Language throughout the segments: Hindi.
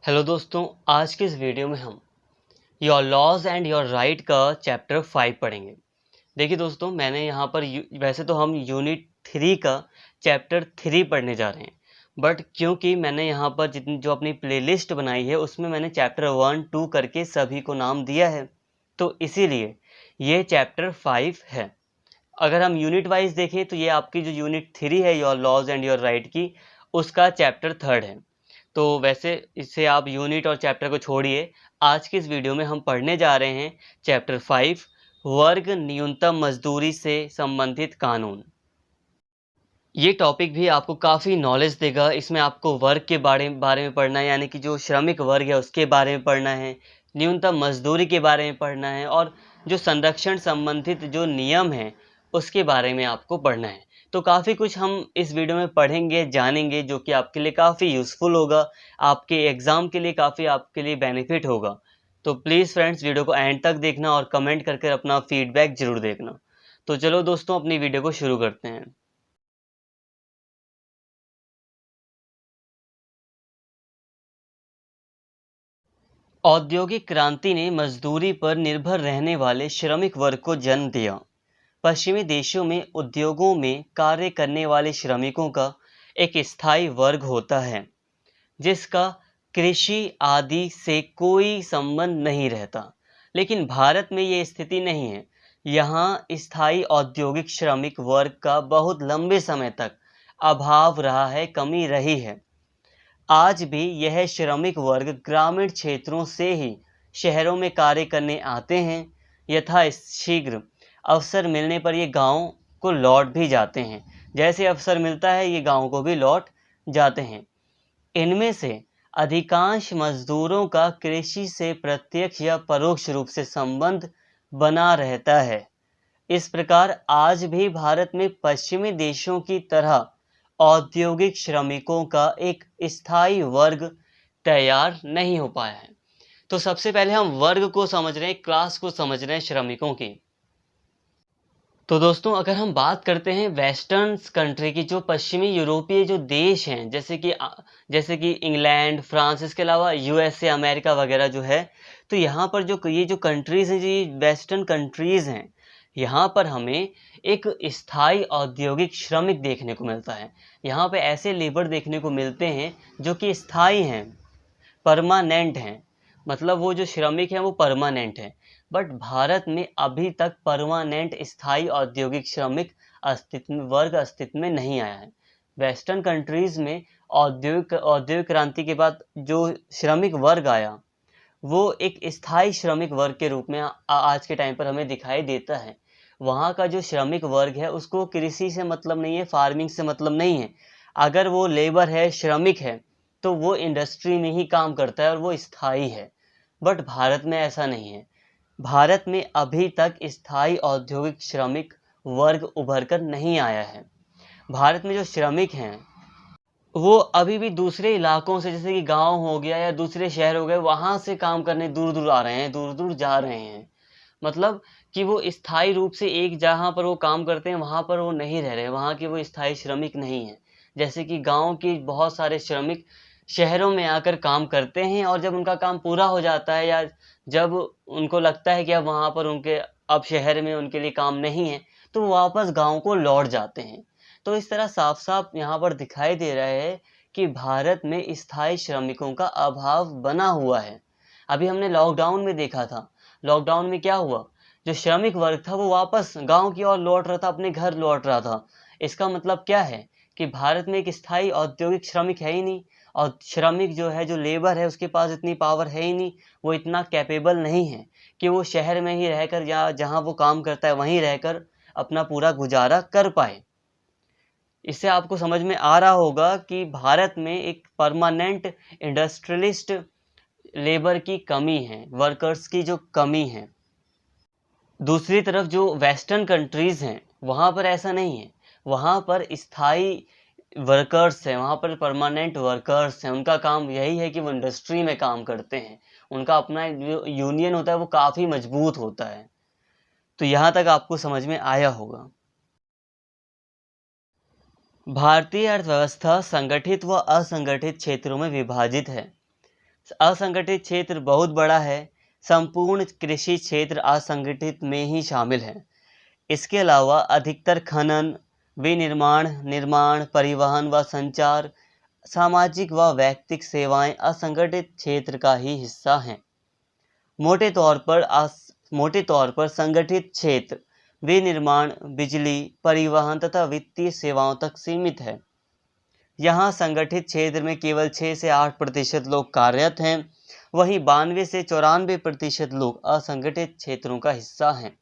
हेलो दोस्तों, आज के इस वीडियो में हम your laws and your right का चैप्टर 5 पढ़ेंगे। देखिए दोस्तों, मैंने यहाँ पर वैसे तो हम यूनिट 3 का चैप्टर 3 पढ़ने जा रहे हैं, बट क्योंकि मैंने यहाँ पर जितनी जो अपनी प्लेलिस्ट बनाई है उसमें मैंने चैप्टर 1, 2 करके सभी को नाम दिया है, तो इसीलिए ये चैप्टर 5 है। अगर हम यूनिट वाइज देखें तो ये आपकी जो यूनिट 3 है your laws and your right की, उसका चैप्टर 3 है। तो वैसे इससे आप यूनिट और चैप्टर को छोड़िए, आज की इस वीडियो में हम पढ़ने जा रहे हैं चैप्टर 5 वर्ग न्यूनतम मजदूरी से संबंधित कानून। ये टॉपिक भी आपको काफ़ी नॉलेज देगा। इसमें आपको वर्ग के बारे में पढ़ना है, यानी कि जो श्रमिक वर्ग है उसके बारे में पढ़ना है, न्यूनतम मजदूरी के बारे में पढ़ना है और जो संरक्षण संबंधित जो नियम हैं उसके बारे में आपको पढ़ना है। तो काफ़ी कुछ हम इस वीडियो में पढ़ेंगे, जानेंगे, जो कि आपके लिए काफ़ी यूज़फुल होगा, आपके एग्ज़ाम के लिए काफ़ी आपके लिए बेनिफिट होगा। तो प्लीज़ फ्रेंड्स, वीडियो को एंड तक देखना और कमेंट करके अपना फीडबैक ज़रूर देखना। तो चलो दोस्तों, अपनी वीडियो को शुरू करते हैं। औद्योगिक क्रांति ने मजदूरी पर निर्भर रहने वाले श्रमिक वर्ग को जन्म दिया। पश्चिमी देशों में उद्योगों में कार्य करने वाले श्रमिकों का एक स्थायी वर्ग होता है, जिसका कृषि आदि से कोई संबंध नहीं रहता। लेकिन भारत में ये स्थिति नहीं है। यहाँ स्थायी औद्योगिक श्रमिक वर्ग का बहुत लंबे समय तक अभाव रहा है, कमी रही है। आज भी यह श्रमिक वर्ग ग्रामीण क्षेत्रों से ही शहरों में कार्य करने आते हैं। यथाशीघ्र अवसर मिलने पर ये गांव को लौट भी जाते हैं। जैसे अवसर मिलता है ये गांव को भी लौट जाते हैं। इनमें से अधिकांश मजदूरों का कृषि से प्रत्यक्ष या परोक्ष रूप से संबंध बना रहता है। इस प्रकार आज भी भारत में पश्चिमी देशों की तरह औद्योगिक श्रमिकों का एक स्थायी वर्ग तैयार नहीं हो पाया है। तो सबसे पहले हम वर्ग को समझ रहे हैं, क्लास को समझ रहे हैं श्रमिकों की। तो दोस्तों, अगर हम बात करते हैं वेस्टर्न कंट्री की, जो पश्चिमी यूरोपीय जो देश हैं, जैसे कि इंग्लैंड, फ्रांस, इसके अलावा यूएसए, अमेरिका वगैरह जो है, तो यहाँ पर जो ये जो कंट्रीज़ हैं, जो ये वेस्टर्न कंट्रीज़ हैं, यहाँ पर हमें एक स्थायी औद्योगिक श्रमिक देखने को मिलता है। यहाँ पे ऐसे लेबर देखने को मिलते हैं जो कि स्थायी हैं, परमानेंट हैं। मतलब वो जो श्रमिक हैं वो परमानेंट हैं। बट भारत में अभी तक परमानेंट स्थायी औद्योगिक श्रमिक अस्तित्व में नहीं आया है। वेस्टर्न कंट्रीज़ में औद्योगिक क्रांति के बाद जो श्रमिक वर्ग आया, वो एक स्थायी श्रमिक वर्ग के रूप में आज के टाइम पर हमें दिखाई देता है। वहाँ का जो श्रमिक वर्ग है उसको कृषि से मतलब नहीं है, फार्मिंग से मतलब नहीं है। अगर वो लेबर है, श्रमिक है, तो वो इंडस्ट्री में ही काम करता है और वो स्थायी है। बट भारत में ऐसा नहीं है। भारत में अभी तक स्थायी औद्योगिक श्रमिक वर्ग उभर कर नहीं आया है। भारत में जो श्रमिक हैं वो अभी भी दूसरे इलाकों से, जैसे कि गांव हो गया या दूसरे शहर हो गए, वहां से काम करने दूर दूर आ रहे हैं, दूर दूर जा रहे हैं। मतलब कि वो स्थायी रूप से एक जहाँ पर वो काम करते हैं वहाँ पर वो नहीं रह रहे, वहाँ के वो स्थायी श्रमिक नहीं हैं। जैसे कि गांव के बहुत सारे श्रमिक शहरों में आकर काम करते हैं और जब उनका काम पूरा हो जाता है या जब उनको लगता है कि अब वहाँ पर अब शहर में उनके लिए काम नहीं है, तो वो वापस गाँव को लौट जाते हैं। तो इस तरह साफ साफ यहाँ पर दिखाई दे रहा है कि भारत में स्थायी श्रमिकों का अभाव बना हुआ है। अभी हमने लॉकडाउन में देखा था। लॉकडाउन में क्या हुआ, जो श्रमिक वर्ग था वो वापस गांव की ओर लौट रहा था, अपने घर लौट रहा था। इसका मतलब क्या है कि भारत में एक स्थायी औद्योगिक श्रमिक है ही नहीं, और श्रमिक जो है, जो लेबर है, उसके पास इतनी पावर है ही नहीं, वो इतना कैपेबल नहीं है कि वो शहर में ही रहकर या जहाँ वो काम करता है वहीं रहकर अपना पूरा गुजारा कर पाए। इससे आपको समझ में आ रहा होगा कि भारत में एक परमानेंट इंडस्ट्रियलिस्ट लेबर की कमी है, वर्कर्स की जो कमी है। दूसरी तरफ जो वेस्टर्न कंट्रीज़ हैं वहाँ पर ऐसा नहीं है। वहाँ पर स्थायी वर्कर्स हैं, वहाँ पर परमानेंट वर्कर्स हैं। उनका काम यही है कि वो इंडस्ट्री में काम करते हैं। उनका अपना जो यूनियन होता है वो काफ़ी मजबूत होता है। तो यहाँ तक आपको समझ में आया होगा। भारतीय अर्थव्यवस्था संगठित व असंगठित क्षेत्रों में विभाजित है। असंगठित क्षेत्र बहुत बड़ा है। संपूर्ण कृषि क्षेत्र असंगठित में ही शामिल है। इसके अलावा अधिकतर खनन, विनिर्माण, निर्माण, परिवहन व संचार, सामाजिक व व्यक्तिगत सेवाएं असंगठित क्षेत्र का ही हिस्सा हैं। मोटे तौर पर संगठित क्षेत्र विनिर्माण, बिजली, परिवहन तथा वित्तीय सेवाओं तक सीमित है। यहाँ संगठित क्षेत्र में केवल 6 से 8% लोग कार्यरत हैं, वहीं 92 से 94% लोग असंगठित क्षेत्रों का हिस्सा हैं।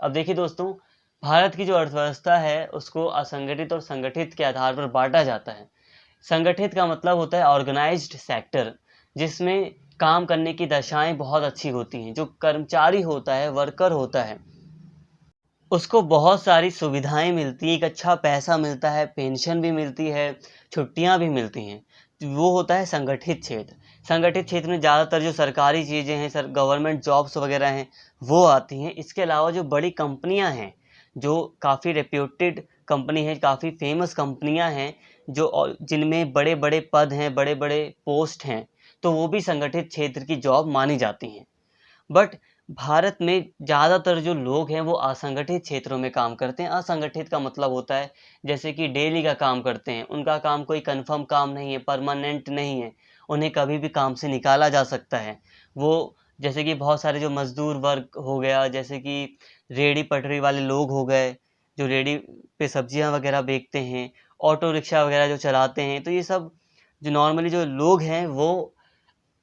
अब देखिए दोस्तों, भारत की जो अर्थव्यवस्था है उसको असंगठित और संगठित के आधार पर बांटा जाता है। संगठित का मतलब होता है ऑर्गेनाइज्ड सेक्टर, जिसमें काम करने की दशाएं बहुत अच्छी होती हैं। जो कर्मचारी होता है, वर्कर होता है, उसको बहुत सारी सुविधाएं मिलती हैं, एक अच्छा पैसा मिलता है, पेंशन भी मिलती है, छुट्टियां भी मिलती हैं। वो होता है संगठित क्षेत्र। संगठित क्षेत्र में ज़्यादातर जो सरकारी चीज़ें हैं, गवर्नमेंट जॉब्स वगैरह हैं, वो आती हैं। इसके अलावा जो बड़ी कंपनियां हैं, जो काफ़ी रेप्यूटेड कंपनी है, काफ़ी फेमस कंपनियां हैं, जो जिनमें बड़े बड़े पद हैं, बड़े बड़े पोस्ट हैं, तो वो भी संगठित क्षेत्र की जॉब मानी जाती हैं। बट भारत में ज़्यादातर जो लोग हैं वो असंगठित क्षेत्रों में काम करते हैं। असंगठित का मतलब होता है जैसे कि डेली का काम करते हैं, उनका काम कोई कंफर्म काम नहीं है, परमानेंट नहीं है, उन्हें कभी भी काम से निकाला जा सकता है। वो जैसे कि बहुत सारे जो मजदूर वर्ग हो गया, जैसे कि रेहड़ी पटरी वाले लोग हो गए, जो रेहड़ी पे सब्जियां वगैरह बेचते हैं, ऑटो रिक्शा वगैरह जो चलाते हैं, तो ये सब जो नॉर्मली जो लोग हैं वो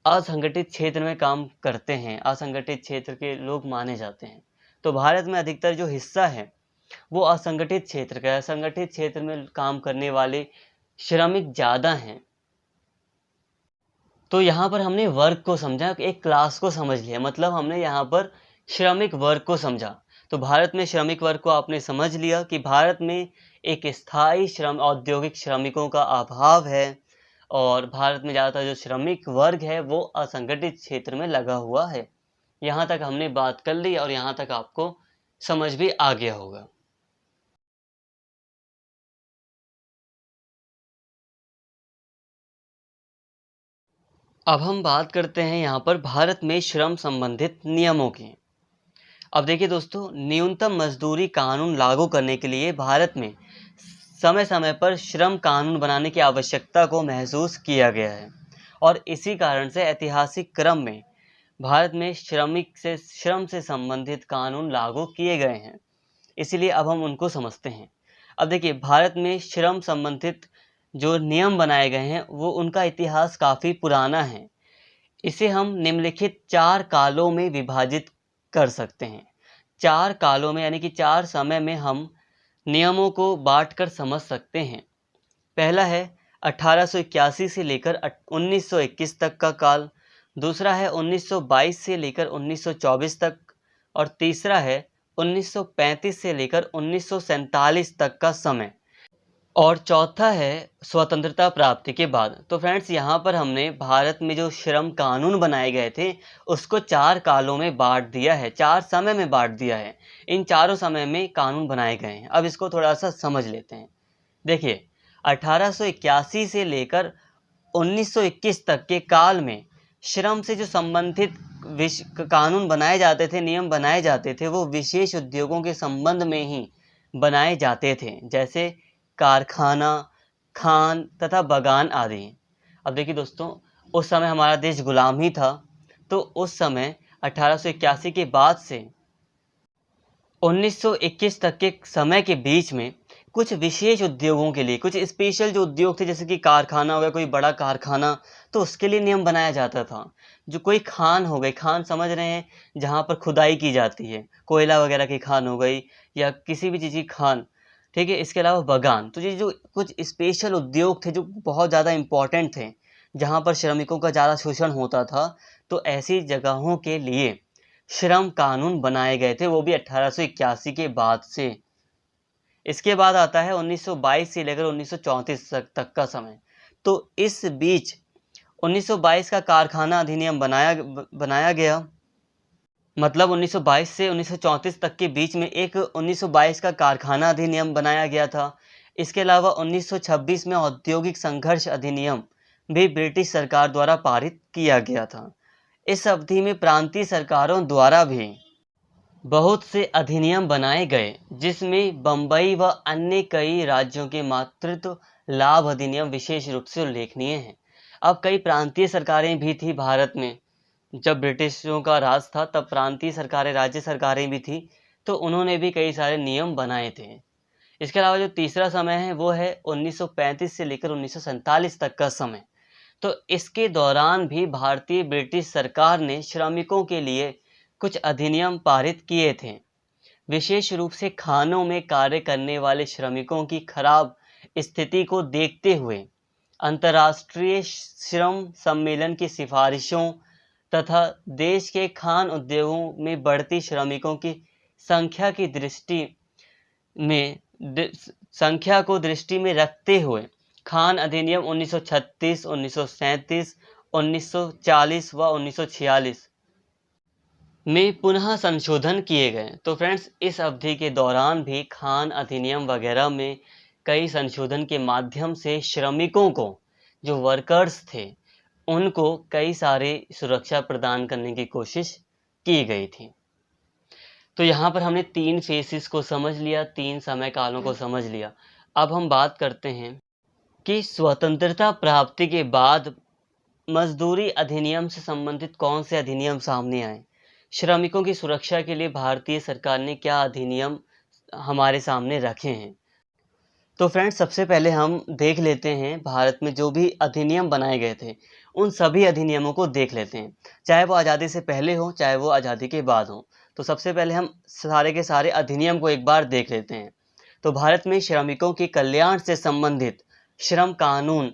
असंगठित क्षेत्र में काम करते हैं, असंगठित क्षेत्र के लोग माने जाते हैं। तो भारत में अधिकतर जो हिस्सा है वो असंगठित क्षेत्र का है। असंगठित क्षेत्र में काम करने वाले श्रमिक ज़्यादा हैं। तो यहाँ पर हमने वर्ग को समझा, एक क्लास को समझ लिया, मतलब हमने यहाँ पर श्रमिक वर्ग को समझा। तो भारत में श्रमिक वर्ग को आपने समझ लिया कि भारत में एक स्थायी औद्योगिक श्रमिकों का अभाव है, और भारत में ज़्यादातर जो श्रमिक वर्ग है वो असंगठित क्षेत्र में लगा हुआ है। यहाँ तक हमने बात कर ली और यहाँ तक आपको समझ भी आ गया होगा। अब हम बात करते हैं यहाँ पर भारत में श्रम संबंधित नियमों की। अब देखिए दोस्तों, न्यूनतम मजदूरी कानून लागू करने के लिए भारत में समय समय पर श्रम कानून बनाने की आवश्यकता को महसूस किया गया है, और इसी कारण से ऐतिहासिक क्रम में भारत में श्रम से संबंधित कानून लागू किए गए हैं। इसीलिए अब हम उनको समझते हैं। अब देखिए, भारत में श्रम संबंधित जो नियम बनाए गए हैं वो उनका इतिहास काफ़ी पुराना है। इसे हम निम्नलिखित 4 कालों में विभाजित कर सकते हैं। 4 कालों में, यानी कि 4 समय में हम नियमों को बांटकर समझ सकते हैं। पहला है 1881 से लेकर 1921 तक का काल, दूसरा है 1922 से लेकर 1924 तक, और तीसरा है 1935 से लेकर 1947 तक का समय, और चौथा है स्वतंत्रता प्राप्ति के बाद। तो फ्रेंड्स, यहाँ पर हमने भारत में जो श्रम कानून बनाए गए थे उसको 4 कालों में बांट दिया है, 4 समय में बांट दिया है। इन चारों समय में कानून बनाए गए हैं। अब इसको थोड़ा सा समझ लेते हैं। देखिए, 1881 से लेकर 1921 तक के काल में श्रम से जो संबंधित कानून बनाए जाते थे, नियम बनाए जाते थे, वो विशेष उद्योगों के संबंध में ही बनाए जाते थे, जैसे कारखाना, खान तथा बागान आदि। अब देखिए दोस्तों, उस समय हमारा देश गुलाम ही था, तो उस समय 1881 के बाद से 1921 तक के समय के बीच में कुछ विशेष उद्योगों के लिए, कुछ स्पेशल जो उद्योग थे, जैसे कि कारखाना हो गया, कोई बड़ा कारखाना, तो उसके लिए नियम बनाया जाता था। जो कोई खान हो गई, खान समझ रहे हैं जहाँ पर खुदाई की जाती है, कोयला वगैरह की खान हो गई, या किसी भी चीज़ की खान, ठीक है। इसके अलावा बागान, तो ये जो कुछ स्पेशल उद्योग थे जो बहुत ज़्यादा इम्पॉर्टेंट थे, जहाँ पर श्रमिकों का ज़्यादा शोषण होता था, तो ऐसी जगहों के लिए श्रम कानून बनाए गए थे, वो भी 1881 के बाद से। इसके बाद आता है 1922 से लेकर 1934 तक का समय। तो इस बीच 1922 का कारखाना अधिनियम बनाया गया, मतलब 1922 से 1934 तक के बीच में एक 1922 का कारखाना अधिनियम बनाया गया था। इसके अलावा 1926 में औद्योगिक संघर्ष अधिनियम भी ब्रिटिश सरकार द्वारा पारित किया गया था। इस अवधि में प्रांतीय सरकारों द्वारा भी बहुत से अधिनियम बनाए गए, जिसमें बम्बई व अन्य कई राज्यों के मातृत्व लाभ अधिनियम विशेष रूप से उल्लेखनीय हैं। अब कई प्रांतीय सरकारें भी थी भारत में। जब ब्रिटिशों का राज था तब प्रांतीय सरकारें, राज्य सरकारें भी थी, तो उन्होंने भी कई सारे नियम बनाए थे। इसके अलावा जो तीसरा समय है वो है 1935 से लेकर 1947 तक का समय। तो इसके दौरान भी भारतीय ब्रिटिश सरकार ने श्रमिकों के लिए कुछ अधिनियम पारित किए थे। विशेष रूप से खानों में कार्य करने वाले श्रमिकों की खराब स्थिति को देखते हुए अंतर्राष्ट्रीय श्रम सम्मेलन की सिफारिशों तथा देश के खान उद्योगों में बढ़ती श्रमिकों की संख्या की संख्या को दृष्टि में रखते हुए खान अधिनियम 1936, 1937, 1940 व 1946 में पुनः संशोधन किए गए। तो फ्रेंड्स, इस अवधि के दौरान भी खान अधिनियम वगैरह में कई संशोधन के माध्यम से श्रमिकों को, जो वर्कर्स थे, उनको कई सारे सुरक्षा प्रदान करने की कोशिश की गई थी। तो यहाँ पर हमने 3 फेसेस को समझ लिया, 3 समय कालों को समझ लिया। अब हम बात करते हैं कि स्वतंत्रता प्राप्ति के बाद मजदूरी अधिनियम से संबंधित कौन से अधिनियम सामने आए। श्रमिकों की सुरक्षा के लिए भारतीय सरकार ने क्या अधिनियम हमारे सामने रखे हैं। तो फ्रेंड्स, सबसे पहले हम देख लेते हैं भारत में जो भी अधिनियम बनाए गए थे, उन सभी अधिनियमों को देख लेते हैं, चाहे वो आज़ादी से पहले हो चाहे वो आज़ादी के बाद हो। तो सबसे पहले हम सारे के सारे अधिनियम को एक बार देख लेते हैं। तो भारत में श्रमिकों के कल्याण से संबंधित श्रम कानून,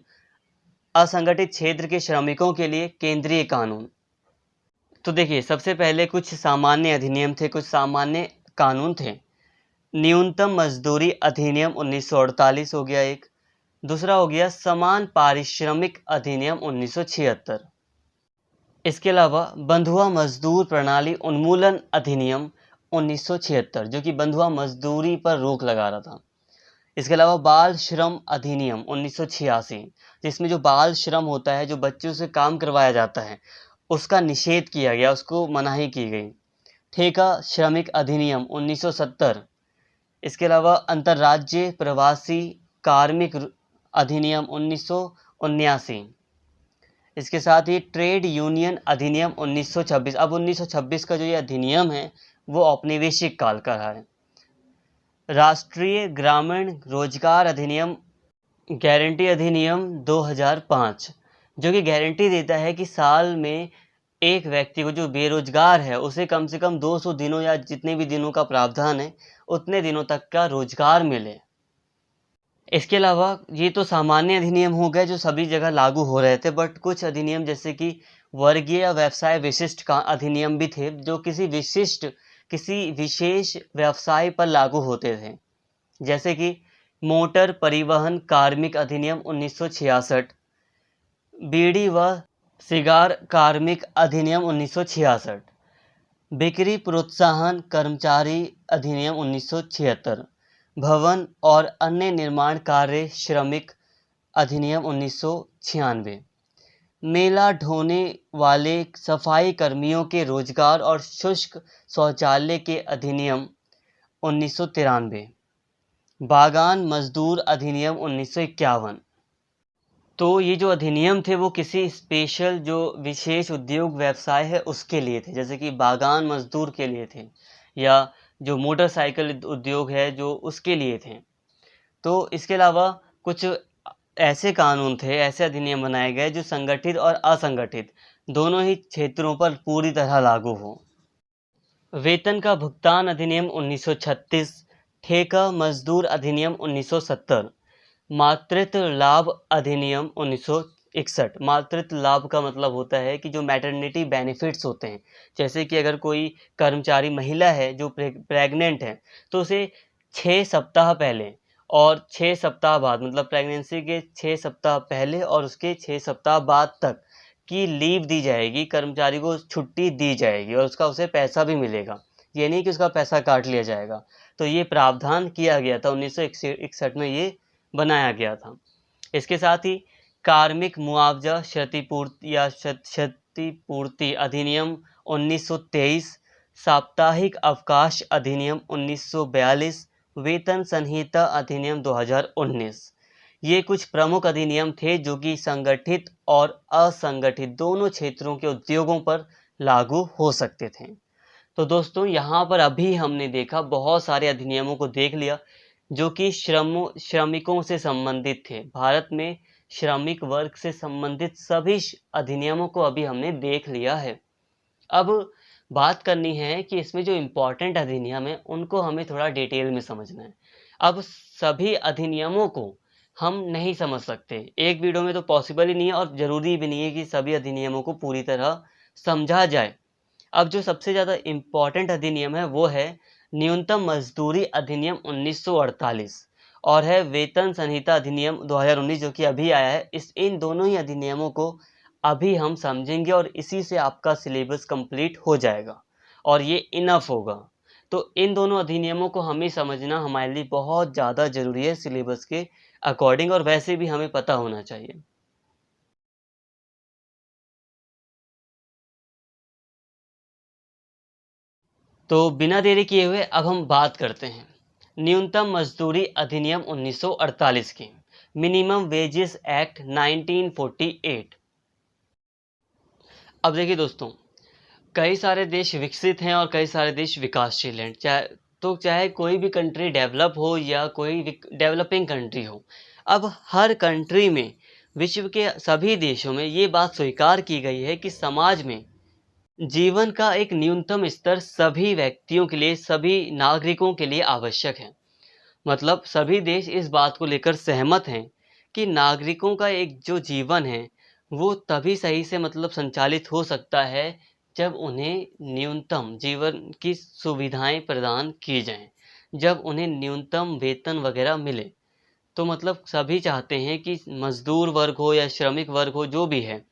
असंगठित क्षेत्र के श्रमिकों के लिए केंद्रीय कानून। तो देखिए, सबसे पहले कुछ सामान्य अधिनियम थे, कुछ सामान्य कानून थे। न्यूनतम मजदूरी अधिनियम 1948 हो गया एक। दूसरा हो गया समान पारिश्रमिक अधिनियम 1976। इसके अलावा बंधुआ मजदूर प्रणाली उन्मूलन अधिनियम 1976, जो कि बंधुआ मजदूरी पर रोक लगा रहा था। इसके अलावा बाल श्रम अधिनियम 1986, जिसमें जो बाल श्रम होता है, जो बच्चों से काम करवाया जाता है, उसका निषेध किया गया, उसको मनाही की गई। ठेका श्रमिक अधिनियम 1970। इसके अलावा अंतर्राज्यीय प्रवासी कार्मिक अधिनियम 1979। इसके साथ ही ट्रेड यूनियन अधिनियम 1926। अब 1926 का जो ये अधिनियम है वो औपनिवेशिक काल का है। राष्ट्रीय ग्रामीण रोजगार अधिनियम, गारंटी अधिनियम 2005, जो कि गारंटी देता है कि साल में एक व्यक्ति को, जो बेरोजगार है, उसे कम से कम 200 दिनों या जितने भी दिनों का प्रावधान है उतने दिनों तक का रोजगार मिले। इसके अलावा ये तो सामान्य अधिनियम हो गए जो सभी जगह लागू हो रहे थे, बट कुछ अधिनियम जैसे कि वर्गीय या व्यवसाय विशिष्ट का अधिनियम भी थे, जो किसी विशेष व्यवसाय पर लागू होते थे। जैसे कि मोटर परिवहन कार्मिक अधिनियम 1966, बीड़ी व सिगार कार्मिक अधिनियम 1966, बिक्री प्रोत्साहन कर्मचारी अधिनियम 1976, भवन और अन्य निर्माण कार्य श्रमिक अधिनियम 1996, मेला ढोने वाले सफाई कर्मियों के रोजगार और शुष्क शौचालय के अधिनियम 1993, बागान मजदूर अधिनियम 1951। तो ये जो अधिनियम थे वो किसी स्पेशल, जो विशेष उद्योग व्यवसाय है उसके लिए थे, जैसे कि बागान मजदूर के लिए थे, या जो मोटरसाइकिल उद्योग है जो उसके लिए थे। तो इसके अलावा कुछ ऐसे कानून थे, ऐसे अधिनियम बनाए गए जो संगठित और असंगठित दोनों ही क्षेत्रों पर पूरी तरह लागू हो। वेतन का भुगतान अधिनियम 1936, ठेका मजदूर अधिनियम 1970, मातृत्व लाभ अधिनियम 1961। मातृत्व लाभ का मतलब होता है कि जो मैटरनिटी बेनिफिट्स होते हैं, जैसे कि अगर कोई कर्मचारी महिला है जो प्रेग्नेंट है, तो उसे 6 सप्ताह पहले और 6 सप्ताह बाद, मतलब प्रेगनेंसी के 6 सप्ताह पहले और उसके 6 सप्ताह बाद तक की लीव दी जाएगी, कर्मचारी को छुट्टी दी जाएगी और उसका उसे पैसा भी मिलेगा। ये नहीं कि उसका पैसा काट लिया जाएगा। तो ये प्रावधान किया गया था 1961 में, ये बनाया गया था। इसके साथ ही कार्मिक मुआवजा क्षतिपूर्ति अधिनियम 1923, साप्ताहिक अवकाश अधिनियम 1942, वेतन संहिता अधिनियम 2019। ये कुछ प्रमुख अधिनियम थे जो कि संगठित और असंगठित दोनों क्षेत्रों के उद्योगों पर लागू हो सकते थे। तो दोस्तों, यहाँ पर अभी हमने देखा, बहुत सारे अधिनियमों को देख लिया जो कि श्रमिकों से संबंधित थे। भारत में श्रमिक वर्ग से संबंधित सभी अधिनियमों को अभी हमने देख लिया है। अब बात करनी है कि इसमें जो इम्पोर्टेंट अधिनियम है उनको हमें थोड़ा डिटेल में समझना है। अब सभी अधिनियमों को हम नहीं समझ सकते, एक वीडियो में तो पॉसिबल ही नहीं है, और ज़रूरी भी नहीं है कि सभी अधिनियमों को पूरी तरह समझा जाए। अब जो सबसे ज़्यादा इम्पॉर्टेंट अधिनियम है वो है न्यूनतम मजदूरी अधिनियम 1948 और है वेतन संहिता अधिनियम 2019 जो कि अभी आया है। इन दोनों ही अधिनियमों को अभी हम समझेंगे और इसी से आपका सिलेबस कंप्लीट हो जाएगा और ये इनफ होगा। तो इन दोनों अधिनियमों को हमें समझना हमारे लिए बहुत ज़्यादा ज़रूरी है सिलेबस के अकॉर्डिंग, और वैसे भी हमें पता होना चाहिए। तो बिना देरी किए हुए अब हम बात करते हैं न्यूनतम मजदूरी अधिनियम 1948 की, मिनिमम वेजेस एक्ट 1948। अब देखिए दोस्तों, कई सारे देश विकसित हैं और कई सारे देश विकासशील हैं। चाहे कोई भी कंट्री डेवलप हो या कोई डेवलपिंग कंट्री हो, अब हर कंट्री में, विश्व के सभी देशों में ये बात स्वीकार की गई है कि समाज में जीवन का एक न्यूनतम स्तर सभी व्यक्तियों के लिए, सभी नागरिकों के लिए आवश्यक है। मतलब सभी देश इस बात को लेकर सहमत हैं कि नागरिकों का एक जो जीवन है वो तभी सही से मतलब संचालित हो सकता है जब उन्हें न्यूनतम जीवन की सुविधाएं प्रदान की जाएं, जब उन्हें न्यूनतम वेतन वगैरह मिले। तो मतलब सभी चाहते हैं कि मजदूर वर्ग हो या श्रमिक वर्ग हो, जो भी है,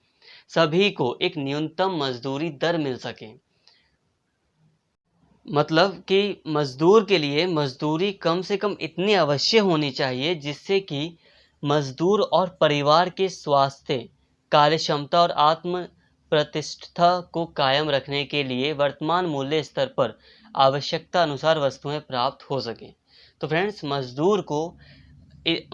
सभी को एक न्यूनतम मजदूरी दर मिल सके। मतलब कि मजदूर के लिए मजदूरी कम से कम इतनी अवश्य होनी चाहिए जिससे कि मजदूर और परिवार के स्वास्थ्य, कार्यक्षमता और आत्म प्रतिष्ठा को कायम रखने के लिए वर्तमान मूल्य स्तर पर आवश्यकता अनुसार वस्तुएं प्राप्त हो सकें। तो फ्रेंड्स, मजदूर को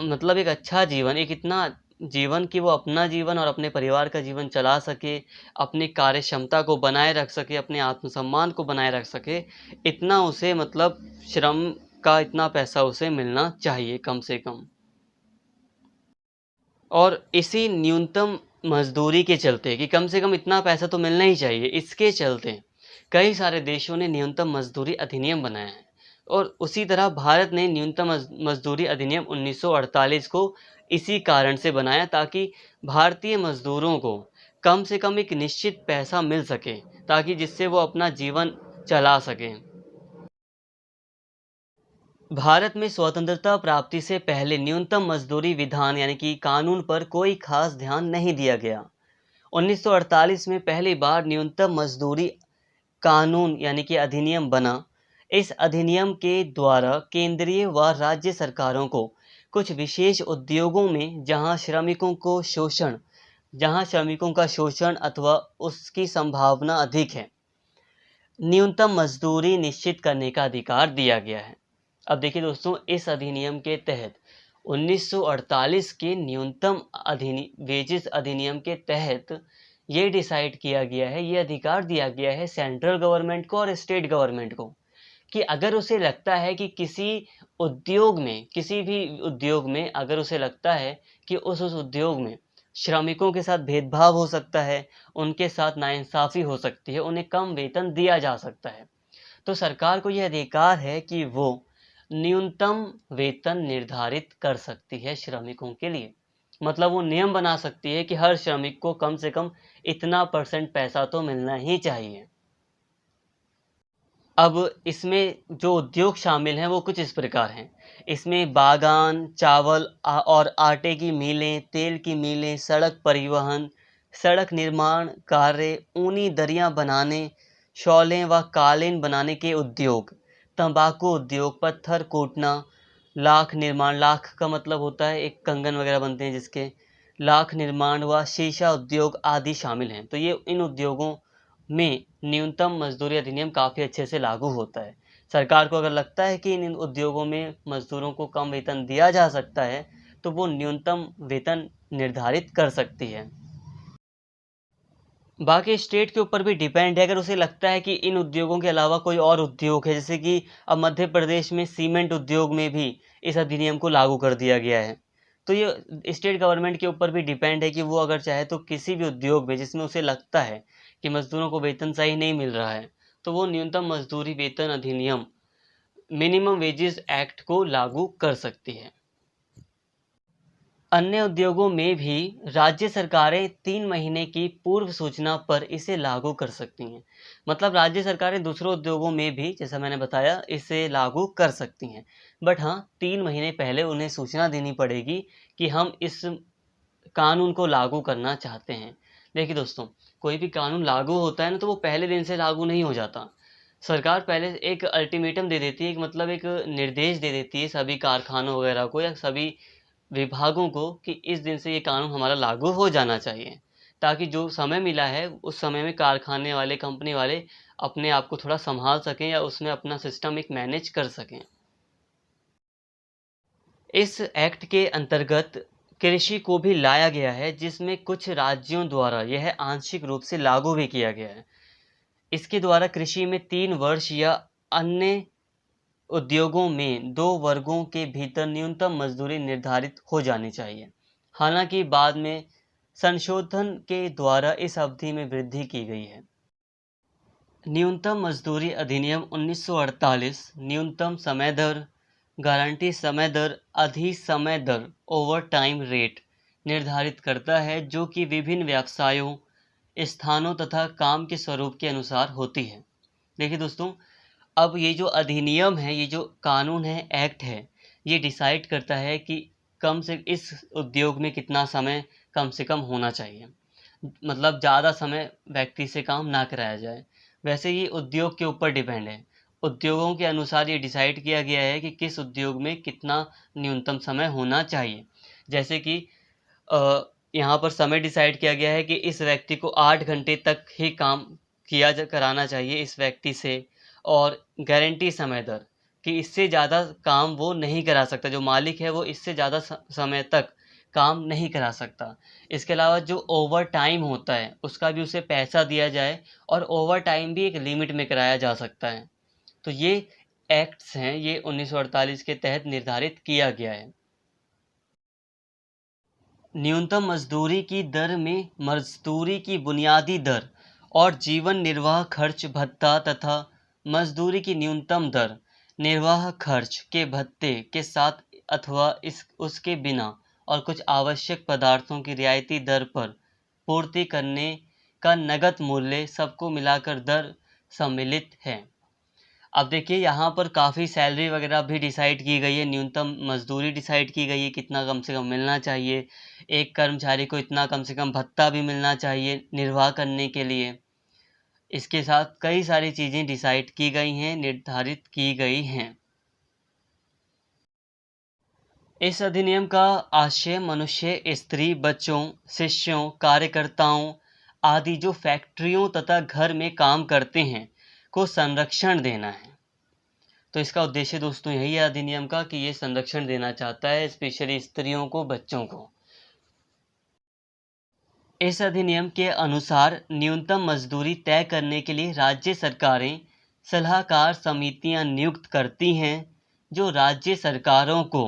मतलब एक अच्छा जीवन, एक इतना जीवन कि वो अपना जीवन और अपने परिवार का जीवन चला सके, अपनी कार्य क्षमता को बनाए रख सके, अपने आत्मसम्मान को बनाए रख सके, इतना उसे मतलब श्रम का इतना पैसा उसे मिलना चाहिए कम से कम। और इसी न्यूनतम मजदूरी के चलते कि कम से कम इतना पैसा तो मिलना ही चाहिए, इसके चलते कई सारे देशों ने न्यूनतम मजदूरी अधिनियम बनाया है। और उसी तरह भारत ने न्यूनतम मजदूरी अधिनियम 1948 को इसी कारण से बनाया ताकि भारतीय मजदूरों को कम से कम एक निश्चित पैसा मिल सके, ताकि जिससे वो अपना जीवन चला सकें। भारत में स्वतंत्रता प्राप्ति से पहले न्यूनतम मजदूरी विधान यानी कि कानून पर कोई खास ध्यान नहीं दिया गया। 1948 में पहली बार न्यूनतम मजदूरी कानून यानी कि अधिनियम बना। इस अधिनियम के द्वारा केंद्रीय व राज्य सरकारों को कुछ विशेष उद्योगों में जहां श्रमिकों का शोषण अथवा उसकी संभावना अधिक है, न्यूनतम मजदूरी निश्चित करने का अधिकार दिया गया है। अब देखिए दोस्तों, इस अधिनियम के तहत 1948 के न्यूनतम वेजेस अधिनियम के तहत ये डिसाइड किया गया है, ये अधिकार दिया गया है सेंट्रल गवर्नमेंट को और स्टेट गवर्नमेंट को कि अगर उसे लगता है कि किसी भी उद्योग में अगर उसे लगता है कि उस उद्योग में श्रमिकों के साथ भेदभाव हो सकता है, उनके साथ नाइंसाफ़ी हो सकती है, उन्हें कम वेतन दिया जा सकता है, तो सरकार को यह अधिकार है कि वो न्यूनतम वेतन निर्धारित कर सकती है श्रमिकों के लिए। मतलब वो नियम बना सकती है कि हर श्रमिक को कम से कम इतना % पैसा तो मिलना ही चाहिए। अब इसमें जो उद्योग शामिल हैं वो कुछ इस प्रकार हैं। इसमें बागान, चावल और आटे की मिलें, तेल की मिलें, सड़क परिवहन, सड़क निर्माण कार्य, ऊनी दरियां बनाने, शॉलें व कालीन बनाने के उद्योग, तंबाकू उद्योग, पत्थर कूटना, लाख निर्माण, लाख का मतलब होता है एक कंगन वगैरह बनते हैं जिसके, लाख निर्माण व शीशा उद्योग आदि शामिल हैं। तो ये इन उद्योगों में न्यूनतम मजदूरी अधिनियम काफ़ी अच्छे से लागू होता है। सरकार को अगर लगता है कि इन उद्योगों में मजदूरों को कम वेतन दिया जा सकता है, तो वो न्यूनतम वेतन निर्धारित कर सकती है। बाकी स्टेट के ऊपर भी डिपेंड है, अगर उसे लगता है कि इन उद्योगों के अलावा कोई और उद्योग है, जैसे कि अब मध्य प्रदेश में सीमेंट उद्योग में भी इस अधिनियम को लागू कर दिया गया है। तो ये स्टेट गवर्नमेंट के ऊपर भी डिपेंड है कि वो अगर चाहे तो किसी भी उद्योग में जिसमें उसे लगता है कि मजदूरों को वेतन सही नहीं मिल रहा है, तो वो न्यूनतम मजदूरी वेतन अधिनियम मिनिमम वेजेस एक्ट को लागू कर सकती है। अन्य उद्योगों में भी राज्य सरकारें 3 महीने की पूर्व सूचना पर इसे लागू कर सकती हैं। मतलब राज्य सरकारें दूसरों उद्योगों में भी, जैसा मैंने बताया, इसे लागू कर सकती हैं। बट हाँ, 3 महीने पहले उन्हें सूचना देनी पड़ेगी कि हम इस कानून को लागू करना चाहते हैं। देखिए दोस्तों, कोई भी कानून लागू होता है ना, तो वो पहले दिन से लागू नहीं हो जाता। सरकार पहले एक अल्टीमेटम दे देती है, मतलब एक निर्देश दे देती है सभी कारखानों वगैरह को या सभी विभागों को कि इस दिन से ये कानून हमारा लागू हो जाना चाहिए, ताकि जो समय मिला है उस समय में कारखाने वाले, कंपनी वाले अपने आप को थोड़ा संभाल सकें या उसमें अपना सिस्टम एक मैनेज कर सकें। इस एक्ट के अंतर्गत कृषि को भी लाया गया है, जिसमें कुछ राज्यों द्वारा यह आंशिक रूप से लागू भी किया गया है। इसके द्वारा कृषि में 3 वर्ष या अन्य उद्योगों में 2 वर्गों के भीतर न्यूनतम मजदूरी निर्धारित हो जानी चाहिए। हालांकि बाद में संशोधन के द्वारा इस अवधि में वृद्धि की गई है। न्यूनतम मजदूरी अधिनियम 1948 न्यूनतम समय दर, गारंटी समय दर, अधि समय दर, ओवर टाइम रेट निर्धारित करता है, जो कि विभिन्न व्यवसायों, स्थानों तथा काम के स्वरूप के अनुसार होती है। देखिए दोस्तों, अब ये जो अधिनियम है, ये जो कानून है, एक्ट है, ये डिसाइड करता है कि कम से इस उद्योग में कितना समय कम से कम होना चाहिए। मतलब ज़्यादा समय व्यक्ति से काम ना कराया जाए। वैसे ये उद्योग के ऊपर डिपेंड है। उद्योगों के अनुसार ये डिसाइड किया गया है कि किस उद्योग में कितना न्यूनतम समय होना चाहिए। जैसे कि यहाँ पर समय डिसाइड किया गया है कि इस व्यक्ति को 8 घंटे तक ही काम कराना चाहिए इस व्यक्ति से, और गारंटी समय दर कि इससे ज़्यादा काम वो नहीं करा सकता, जो मालिक है वो इससे ज़्यादा समय तक काम नहीं करा सकता। इसके अलावा जो ओवर टाइम होता है उसका भी उसे पैसा दिया जाए, और ओवर टाइम भी एक लिमिट में कराया जा सकता है। तो ये एक्ट्स हैं, ये 1948 के तहत निर्धारित किया गया है। न्यूनतम मजदूरी की दर में मजदूरी की बुनियादी दर और जीवन निर्वाह खर्च भत्ता तथा मजदूरी की न्यूनतम दर निर्वाह खर्च के भत्ते के साथ अथवा उसके बिना और कुछ आवश्यक पदार्थों की रियायती दर पर पूर्ति करने का नगद मूल्य सबको मिलाकर दर सम्मिलित है। अब देखिए, यहाँ पर काफ़ी सैलरी वगैरह भी डिसाइड की गई है, न्यूनतम मजदूरी डिसाइड की गई है, कितना कम से कम मिलना चाहिए, एक कर्मचारी को इतना कम से कम भत्ता भी मिलना चाहिए निर्वाह करने के लिए। इसके साथ कई सारी चीज़ें डिसाइड की गई हैं, निर्धारित की गई हैं। इस अधिनियम का आशय मनुष्य, स्त्री, बच्चों, शिष्यों, कार्यकर्ताओं आदि जो फैक्ट्रियों तथा घर में काम करते हैं को संरक्षण देना है। तो इसका उद्देश्य दोस्तों यही है अधिनियम का, कि ये संरक्षण देना चाहता है, स्पेशली स्त्रियों को, बच्चों को। इस अधिनियम के अनुसार न्यूनतम मजदूरी तय करने के लिए राज्य सरकारें सलाहकार समितियां नियुक्त करती हैं, जो राज्य सरकारों को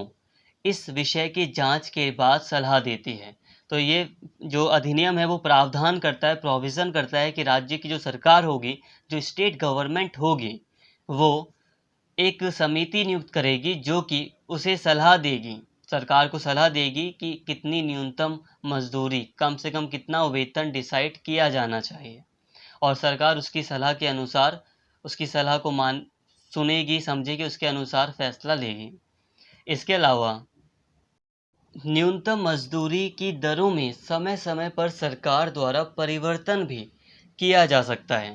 इस विषय की जांच के बाद सलाह देती है। तो ये जो अधिनियम है वो प्रावधान करता है, प्रोविज़न करता है कि राज्य की जो सरकार होगी, जो स्टेट गवर्नमेंट होगी, वो एक समिति नियुक्त करेगी जो कि उसे सलाह देगी, सरकार को सलाह देगी कि कितनी न्यूनतम मजदूरी, कम से कम कितना वेतन डिसाइड किया जाना चाहिए, और सरकार उसकी सलाह के अनुसार, उसकी सलाह को सुनेगी, समझेगी, उसके अनुसार फैसला लेगी। इसके अलावा न्यूनतम मजदूरी की दरों में समय समय पर सरकार द्वारा परिवर्तन भी किया जा सकता है।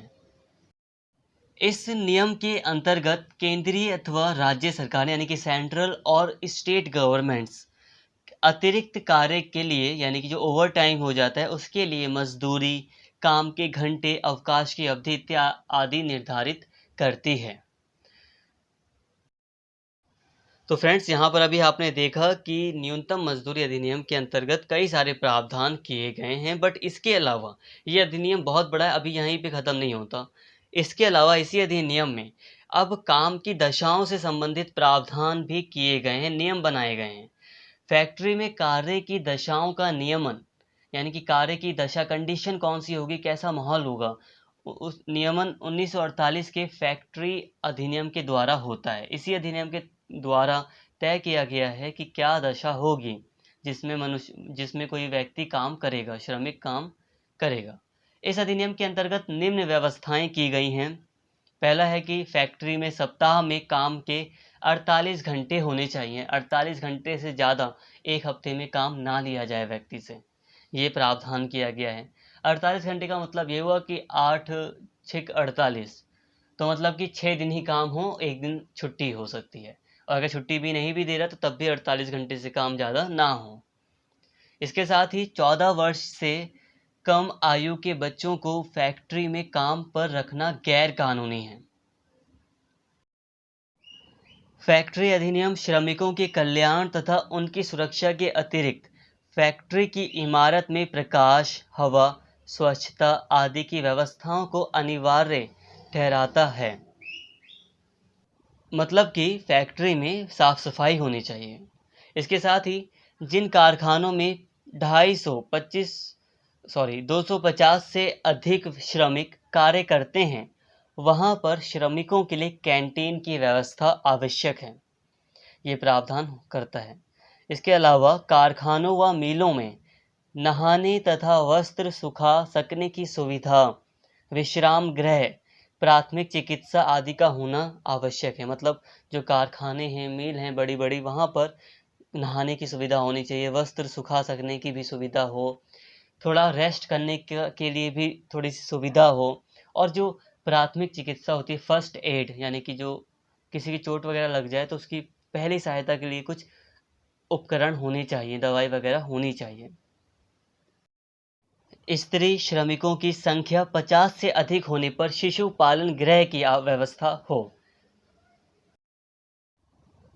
इस नियम के अंतर्गत केंद्रीय अथवा राज्य सरकार यानी कि सेंट्रल और स्टेट गवर्नमेंट्स अतिरिक्त कार्य के लिए यानी कि जो ओवर टाइम हो जाता है उसके लिए मजदूरी, काम के घंटे, अवकाश की अवधि आदि निर्धारित करती है। तो फ्रेंड्स, यहाँ पर अभी आपने देखा कि न्यूनतम मजदूरी अधिनियम के अंतर्गत कई सारे प्रावधान किए गए हैं, बट इसके अलावा ये अधिनियम बहुत बड़ा है, अभी यहीं पे ख़त्म नहीं होता। इसके अलावा इसी अधिनियम में अब काम की दशाओं से संबंधित प्रावधान भी किए गए हैं, नियम बनाए गए हैं। फैक्ट्री में कार्य की दशाओं का नियमन, यानी कि कार्य की दशा कंडीशन कौन सी होगी, कैसा माहौल होगा, उस नियमन 1948 के फैक्ट्री अधिनियम के द्वारा होता है। इसी अधिनियम के द्वारा तय किया गया है कि क्या दशा होगी जिसमें कोई व्यक्ति काम करेगा, श्रमिक काम करेगा। इस अधिनियम के अंतर्गत निम्न व्यवस्थाएं की गई हैं। पहला है कि फैक्ट्री में सप्ताह में काम के 48 घंटे होने चाहिए। 48 घंटे से ज़्यादा एक हफ्ते में काम ना लिया जाए व्यक्ति से, ये प्रावधान किया गया है। 48 घंटे का मतलब ये हुआ कि 8 6 48, तो मतलब कि 6 दिन ही काम हो, एक दिन छुट्टी हो सकती है। और अगर छुट्टी भी नहीं भी दे रहा तो तब भी 48 घंटे से काम ज़्यादा ना हो। इसके साथ ही 14 वर्ष से कम आयु के बच्चों को फैक्ट्री में काम पर रखना गैर कानूनी है। फैक्ट्री अधिनियम श्रमिकों के कल्याण तथा उनकी सुरक्षा के अतिरिक्त फैक्ट्री की इमारत में प्रकाश, हवा, स्वच्छता आदि की व्यवस्थाओं को अनिवार्य ठहराता है। मतलब कि फैक्ट्री में साफ सफाई होनी चाहिए। इसके साथ ही जिन कारखानों में 250 से अधिक श्रमिक कार्य करते हैं, वहां पर श्रमिकों के लिए कैंटीन की व्यवस्था आवश्यक है, ये प्रावधान करता है। इसके अलावा कारखानों व मिलों में नहाने तथा वस्त्र सुखा सकने की सुविधा, विश्राम गृह, प्राथमिक चिकित्सा आदि का होना आवश्यक है। मतलब जो कारखाने हैं, मिल हैं बड़ी बड़ी, वहाँ पर नहाने की सुविधा होनी चाहिए, वस्त्र सुखा सकने की भी सुविधा हो, थोड़ा रेस्ट करने के लिए भी थोड़ी सी सुविधा हो, और जो प्राथमिक चिकित्सा होती है, फर्स्ट एड, यानी कि जो किसी की चोट वगैरह लग जाए तो उसकी पहली सहायता के लिए कुछ उपकरण होने चाहिए, दवाई वगैरह होनी चाहिए। स्त्री श्रमिकों की संख्या 50 से अधिक होने पर शिशु पालन गृह की व्यवस्था हो।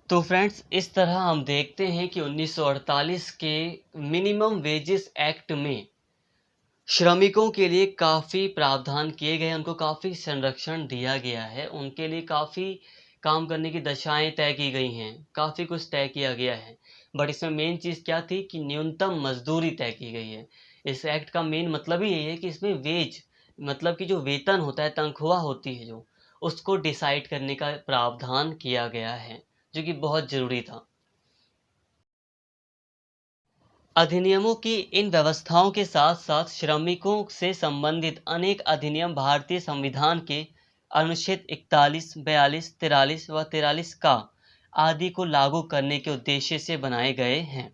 तो फ्रेंड्स, इस तरह हम देखते हैं कि 1948 के मिनिमम वेजेस एक्ट में श्रमिकों के लिए काफ़ी प्रावधान किए गए हैं, उनको काफ़ी संरक्षण दिया गया है, उनके लिए काफ़ी काम करने की दशाएं तय की गई हैं, काफ़ी कुछ तय किया गया है। बट इसमें मेन चीज़ क्या थी कि न्यूनतम मजदूरी तय की गई है। इस एक्ट का मेन मतलब ही यही है कि इसमें वेज, मतलब कि जो वेतन होता है, तनख्वाह होती है जो, उसको डिसाइड करने का प्रावधान किया गया है, जो कि बहुत ज़रूरी था। अधिनियमों की इन व्यवस्थाओं के साथ साथ श्रमिकों से संबंधित अनेक अधिनियम भारतीय संविधान के अनुच्छेद 41, 42, 43 व 43 का आदि को लागू करने के उद्देश्य से बनाए गए हैं।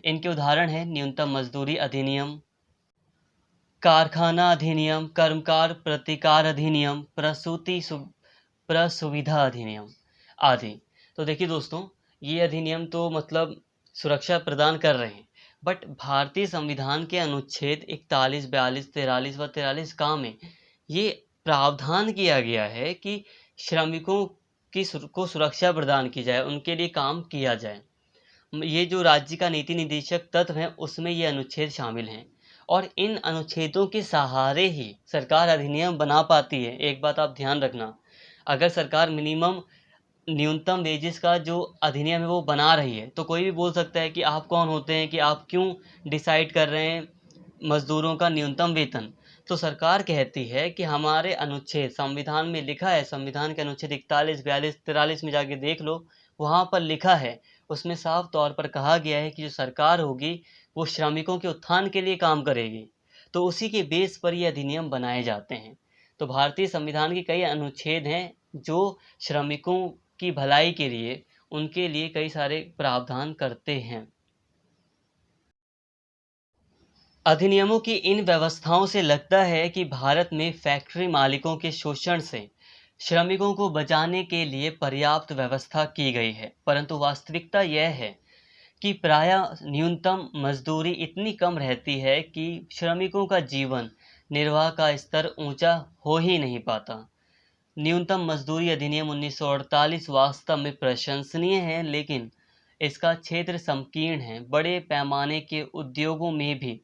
इनके उदाहरण हैं न्यूनतम मजदूरी अधिनियम, कारखाना अधिनियम, कर्मकार प्रतिकार अधिनियम, प्रसुविधा अधिनियम आदि। तो देखिए दोस्तों, ये अधिनियम तो मतलब सुरक्षा प्रदान कर रहे हैं, बट भारतीय संविधान के अनुच्छेद 41, 42, 43 व 43 का में ये प्रावधान किया गया है कि श्रमिकों को सुरक्षा प्रदान की जाए, उनके लिए काम किया जाए। ये जो राज्य का नीति निदेशक तत्व है, उसमें ये अनुच्छेद शामिल हैं, और इन अनुच्छेदों के सहारे ही सरकार अधिनियम बना पाती है। एक बात आप ध्यान रखना, अगर सरकार न्यूनतम वेजेस का जो अधिनियम है वो बना रही है, तो कोई भी बोल सकता है कि आप कौन होते हैं कि आप क्यों डिसाइड कर रहे हैं मजदूरों का न्यूनतम वेतन। तो सरकार कहती है कि हमारे अनुच्छेद, संविधान में लिखा है, संविधान के अनुच्छेद 41, 42, 43 में जाके देख लो, वहाँ पर लिखा है, उसमें साफ तौर पर कहा गया है कि जो सरकार होगी वो श्रमिकों के उत्थान के लिए काम करेगी। तो उसी के बेस पर ये अधिनियम बनाए जाते हैं। तो भारतीय संविधान के कई अनुच्छेद हैं जो श्रमिकों की भलाई के लिए, उनके लिए कई सारे प्रावधान करते हैं। अधिनियमों की इन व्यवस्थाओं से लगता है कि भारत में फैक्ट्री मालिकों के शोषण से श्रमिकों को बचाने के लिए पर्याप्त व्यवस्था की गई है, परंतु वास्तविकता यह है कि प्रायः न्यूनतम मजदूरी इतनी कम रहती है कि श्रमिकों का जीवन निर्वाह का स्तर ऊंचा हो ही नहीं पाता। न्यूनतम मजदूरी अधिनियम 1948 वास्तव में प्रशंसनीय है, लेकिन इसका क्षेत्र संकीर्ण है। बड़े पैमाने के उद्योगों में भी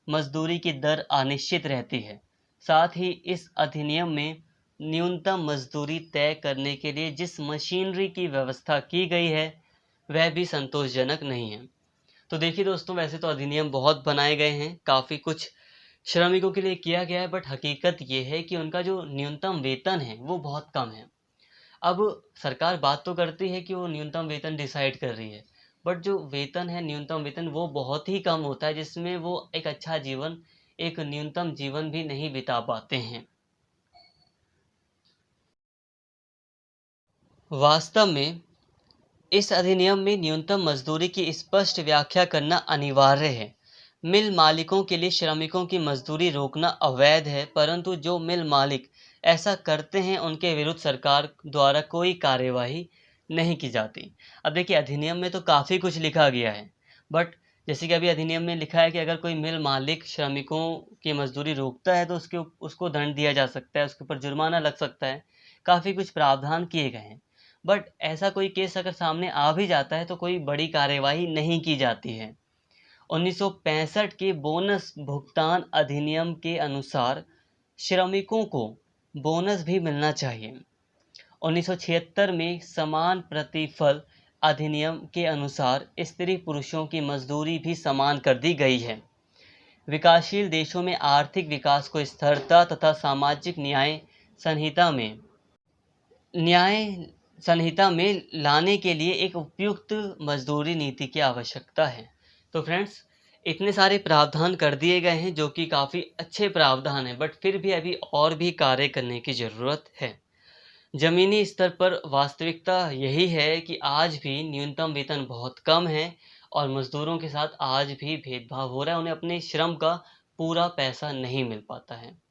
मजदूरी की दर अनिश्चित रहती है। साथ ही इस अधिनियम में न्यूनतम मजदूरी तय करने के लिए जिस मशीनरी की व्यवस्था की गई है वह भी संतोषजनक नहीं है। तो देखिए दोस्तों, वैसे तो अधिनियम बहुत बनाए गए हैं, काफ़ी कुछ श्रमिकों के लिए किया गया है, बट हकीकत ये है कि उनका जो न्यूनतम वेतन है वो बहुत कम है। अब सरकार बात तो करती है कि वो न्यूनतम वेतन डिसाइड कर रही है, बट जो वेतन है, न्यूनतम वेतन, वो बहुत ही कम होता है, जिसमें वो एक अच्छा जीवन, एक न्यूनतम जीवन भी नहीं बिता पाते हैं। वास्तव में इस अधिनियम में न्यूनतम मजदूरी की स्पष्ट व्याख्या करना अनिवार्य है। मिल मालिकों के लिए श्रमिकों की मजदूरी रोकना अवैध है, परंतु जो मिल मालिक ऐसा करते हैं उनके विरुद्ध सरकार द्वारा कोई कार्यवाही नहीं की जाती। अब देखिए, अधिनियम में तो काफ़ी कुछ लिखा गया है, बट जैसे कि अभी अधिनियम में लिखा है कि अगर कोई मिल मालिक श्रमिकों की मजदूरी रोकता है तो उसको दंड दिया जा सकता है, उसके ऊपर जुर्माना लग सकता है, काफ़ी कुछ प्रावधान किए गए हैं। बट ऐसा कोई केस अगर सामने आ भी जाता है तो कोई बड़ी कार्यवाही नहीं की जाती है। 1965 के बोनस भुगतान अधिनियम के अनुसार श्रमिकों को बोनस भी मिलना चाहिए। 1976 में समान प्रतिफल अधिनियम के अनुसार स्त्री पुरुषों की मजदूरी भी समान कर दी गई है। विकासशील देशों में आर्थिक विकास को स्थिरता तथा सामाजिक न्याय संहिता में लाने के लिए एक उपयुक्त मजदूरी नीति की आवश्यकता है। तो फ्रेंड्स, इतने सारे प्रावधान कर दिए गए हैं जो कि काफ़ी अच्छे प्रावधान हैं, बट फिर भी अभी और भी कार्य करने की ज़रूरत है। ज़मीनी स्तर पर वास्तविकता यही है कि आज भी न्यूनतम वेतन बहुत कम है और मज़दूरों के साथ आज भी भेदभाव हो रहा है, उन्हें अपने श्रम का पूरा पैसा नहीं मिल पाता है।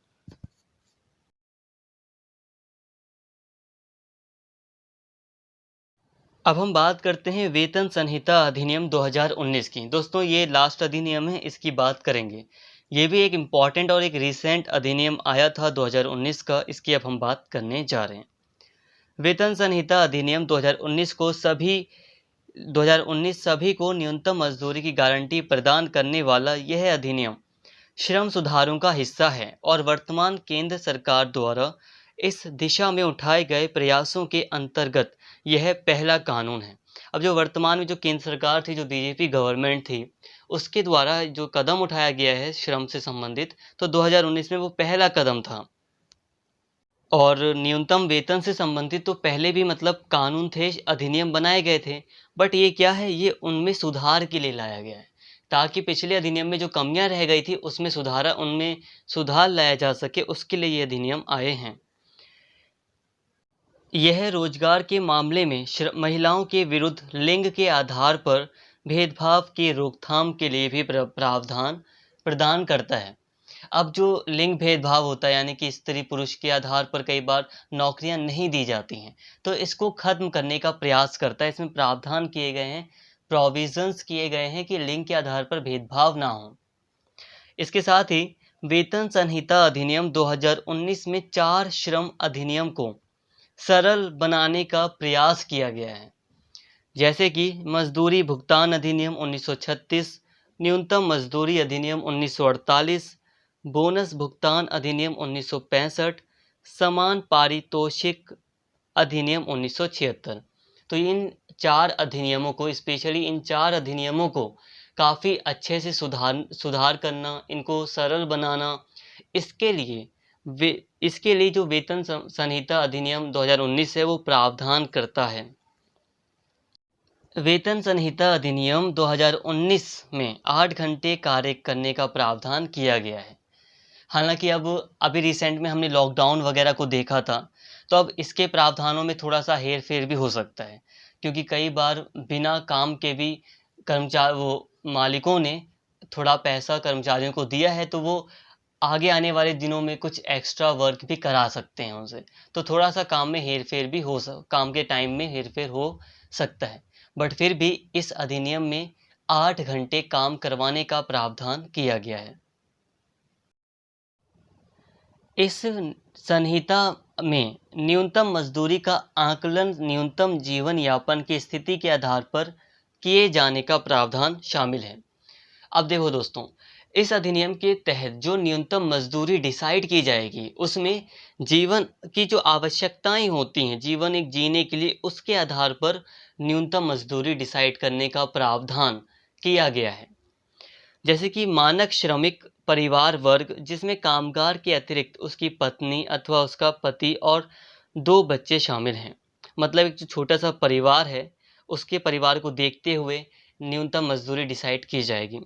अब हम बात करते हैं वेतन संहिता अधिनियम 2019 की। दोस्तों, ये लास्ट अधिनियम है, इसकी बात करेंगे। ये भी एक इम्पॉर्टेंट और एक रिसेंट अधिनियम आया था 2019 का, इसकी अब हम बात करने जा रहे हैं। वेतन संहिता अधिनियम 2019 सभी को न्यूनतम मजदूरी की गारंटी प्रदान करने वाला यह अधिनियम श्रम सुधारों का हिस्सा है और वर्तमान केंद्र सरकार द्वारा इस दिशा में उठाए गए प्रयासों के अंतर्गत यह पहला कानून है। अब जो वर्तमान में जो केंद्र सरकार थी, जो बीजेपी गवर्नमेंट थी, उसके द्वारा जो कदम उठाया गया है श्रम से संबंधित, तो 2019 में वो पहला कदम था। और न्यूनतम वेतन से संबंधित तो पहले भी मतलब कानून थे, अधिनियम बनाए गए थे, बट ये क्या है, ये उनमें सुधार के लिए लाया गया है, ताकि पिछले अधिनियम में जो कमियां रह गई थी उनमें सुधार लाया जा सके, उसके लिए ये अधिनियम आए हैं। यह रोजगार के मामले में महिलाओं के विरुद्ध लिंग के आधार पर भेदभाव की रोकथाम के लिए भी प्रावधान प्रदान करता है। अब जो लिंग भेदभाव होता है, यानी कि स्त्री पुरुष के आधार पर कई बार नौकरियां नहीं दी जाती हैं, तो इसको खत्म करने का प्रयास करता है। इसमें प्रावधान किए गए हैं, प्रोविजंस किए गए हैं कि लिंग के आधार पर भेदभाव ना हो। इसके साथ ही वेतन संहिता अधिनियम 2019 में 4 श्रम अधिनियम को सरल बनाने का प्रयास किया गया है, जैसे कि मजदूरी भुगतान अधिनियम 1936, न्यूनतम मजदूरी अधिनियम 1948, बोनस भुगतान अधिनियम 1965, समान पारितोषिक अधिनियम 1976। तो इन 4 अधिनियमों को, स्पेशली इन 4 अधिनियमों को काफ़ी अच्छे से सुधार करना, इनको सरल बनाना, इसके लिए जो वेतन संहिता अधिनियम 2019 है वो प्रावधान करता है। वेतन संहिता अधिनियम 2019 में 8 घंटे कार्य करने का प्रावधान किया गया है। हालांकि अभी रिसेंट में हमने लॉकडाउन वगैरह को देखा था, तो अब इसके प्रावधानों में थोड़ा सा हेर फेर भी हो सकता है, क्योंकि कई बार बिना काम के भी मालिकों ने थोड़ा पैसा कर्मचारियों को दिया है, तो वो आगे आने वाले दिनों में कुछ एक्स्ट्रा वर्क भी करा सकते हैं उनसे, तो थोड़ा सा काम में हेर फेर भी काम के टाइम में हेर फेर हो सकता है। बट फिर भी इस अधिनियम में 8 घंटे काम करवाने का प्रावधान किया गया है। इस संहिता में न्यूनतम मजदूरी का आकलन न्यूनतम जीवन यापन की स्थिति के आधार पर किए जाने का प्रावधान शामिल है। अब देखो दोस्तों, इस अधिनियम के तहत जो न्यूनतम मजदूरी डिसाइड की जाएगी उसमें जीवन की जो आवश्यकताएं होती हैं, जीवन एक जीने के लिए, उसके आधार पर न्यूनतम मजदूरी डिसाइड करने का प्रावधान किया गया है। जैसे कि मानक श्रमिक परिवार वर्ग, जिसमें कामगार के अतिरिक्त उसकी पत्नी अथवा उसका पति और 2 बच्चे शामिल हैं। मतलब एक जो छोटा सा परिवार है, उसके परिवार को देखते हुए न्यूनतम मजदूरी डिसाइड की जाएगी।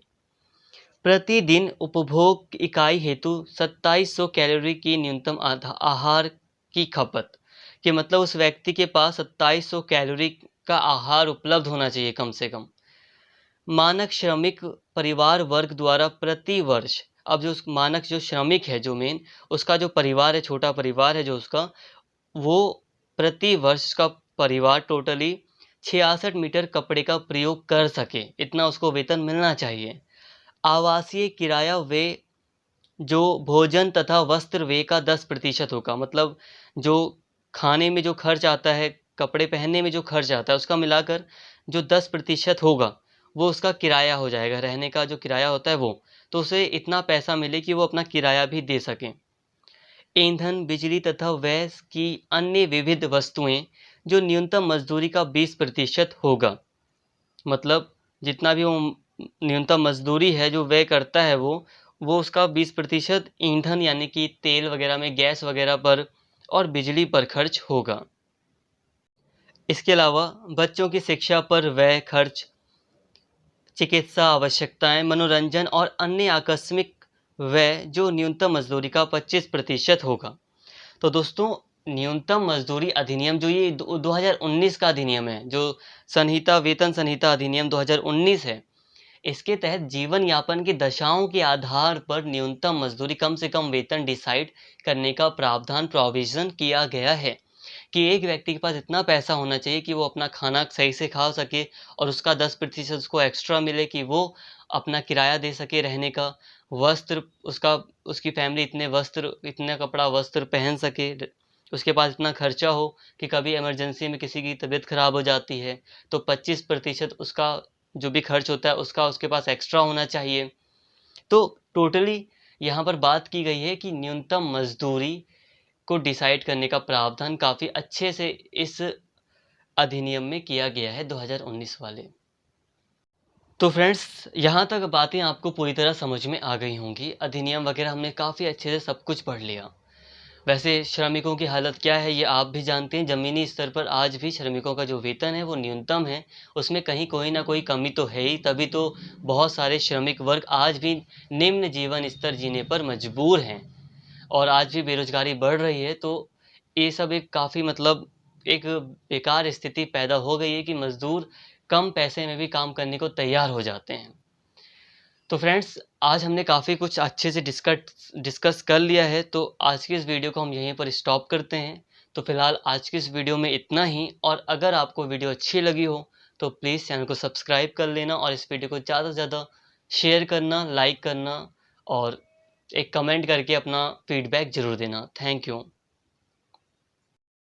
प्रतिदिन उपभोग इकाई हेतु 2700 कैलोरी की न्यूनतम आहार की खपत, कि मतलब उस व्यक्ति के पास 2700 कैलोरी का आहार उपलब्ध होना चाहिए कम से कम। मानक श्रमिक परिवार वर्ग द्वारा प्रति वर्ष, अब जो मानक जो श्रमिक है, जो मेन उसका जो परिवार है, छोटा परिवार है जो उसका, वो प्रति वर्ष का परिवार टोटली 66 मीटर कपड़े का प्रयोग कर सके, इतना उसको वेतन मिलना चाहिए। आवासीय किराया व्यय जो भोजन तथा वस्त्र व्यय का 10% होगा, मतलब जो खाने में जो खर्च आता है, कपड़े पहनने में जो खर्च आता है, उसका मिलाकर जो 10% होगा वो उसका किराया हो जाएगा, रहने का जो किराया होता है वो, तो उसे इतना पैसा मिले कि वो अपना किराया भी दे सकें। ईंधन, बिजली तथा व्यय की अन्य विविध वस्तुएं जो न्यूनतम मजदूरी का 20% होगा, मतलब जितना भी वो न्यूनतम मजदूरी है जो व्यय करता है वो उसका 20% ईंधन यानी कि तेल वगैरह में, गैस वगैरह पर और बिजली पर खर्च होगा। इसके अलावा बच्चों की शिक्षा पर व्यय खर्च, चिकित्सा आवश्यकताएं, मनोरंजन और अन्य आकस्मिक व्यय जो न्यूनतम मजदूरी का 25% होगा। तो दोस्तों, न्यूनतम मजदूरी अधिनियम जो ये 2019 का अधिनियम है, जो संहिता वेतन संहिता अधिनियम 2019 है, इसके तहत जीवन यापन की दशाओं के आधार पर न्यूनतम मजदूरी कम से कम वेतन डिसाइड करने का प्रावधान प्रोविजन किया गया है कि एक व्यक्ति के पास इतना पैसा होना चाहिए कि वो अपना खाना सही से खा सके और उसका 10% उसको एक्स्ट्रा मिले कि वो अपना किराया दे सके रहने का, वस्त्र उसकी फैमिली इतने वस्त्र, इतना कपड़ा वस्त्र पहन सके, उसके पास इतना खर्चा हो कि कभी इमरजेंसी में किसी की तबीयत खराब हो जाती है तो 25% उसका जो भी खर्च होता है उसका उसके पास एक्स्ट्रा होना चाहिए। तो टोटली यहाँ पर बात की गई है कि न्यूनतम मजदूरी को डिसाइड करने का प्रावधान काफ़ी अच्छे से इस अधिनियम में किया गया है 2019 वाले। तो फ्रेंड्स, यहाँ तक बातें आपको पूरी तरह समझ में आ गई होंगी। अधिनियम वगैरह हमने काफ़ी अच्छे से सब कुछ पढ़ लिया। वैसे श्रमिकों की हालत क्या है ये आप भी जानते हैं। ज़मीनी स्तर पर आज भी श्रमिकों का जो वेतन है वो न्यूनतम है, उसमें कहीं कोई ना कोई कमी तो है ही, तभी तो बहुत सारे श्रमिक वर्ग आज भी निम्न जीवन स्तर जीने पर मजबूर हैं और आज भी बेरोजगारी बढ़ रही है। तो ये सब एक काफ़ी मतलब एक बेकार स्थिति पैदा हो गई है कि मज़दूर कम पैसे में भी काम करने को तैयार हो जाते हैं। तो फ्रेंड्स, आज हमने काफ़ी कुछ अच्छे से डिस्कस कर लिया है, तो आज की इस वीडियो को हम यहीं पर स्टॉप करते हैं। तो फिलहाल आज की इस वीडियो में इतना ही, और अगर आपको वीडियो अच्छी लगी हो तो प्लीज़ चैनल को सब्सक्राइब कर लेना और इस वीडियो को ज़्यादा से ज़्यादा शेयर करना, लाइक करना और एक कमेंट करके अपना फीडबैक ज़रूर देना। Thank you.